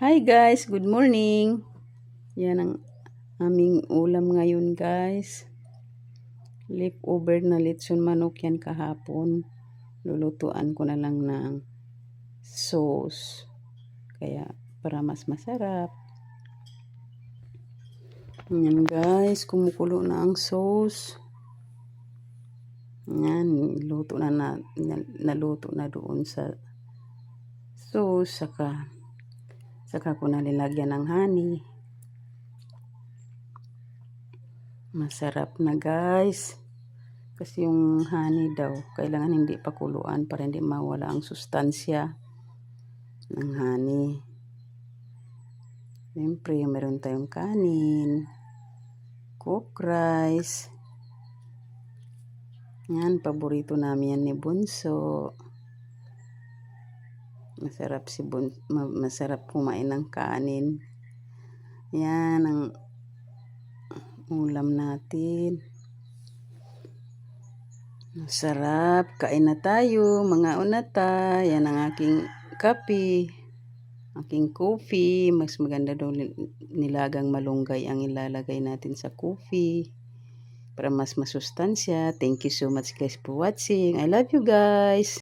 Hi guys, good morning. Yan ang aming ulam ngayon guys. Leftover na litson manok yan kahapon. Lulutuan ko na lang ng sauce. Kaya para mas masarap. Yan guys, kumukulo na ang sauce. Yan, naluto na doon sa sauce. Saka ko na nilagyan ng honey. Masarap na guys. Kasi yung honey daw, kailangan hindi pakuluan para hindi mawala ang sustansya ng honey. Siyempre, meron tayong kanin, cooked rice. Yan, paborito namin yan ni Bunso. Masarap kumain ng kanin. Yan ang ulam natin. Masarap. Kain na tayo. Mga unata. Yan ang aking kape. Aking coffee. Mas maganda daw nilagang malunggay ang ilalagay natin sa coffee. Para mas masustansya. Thank you so much guys for watching. I love you guys.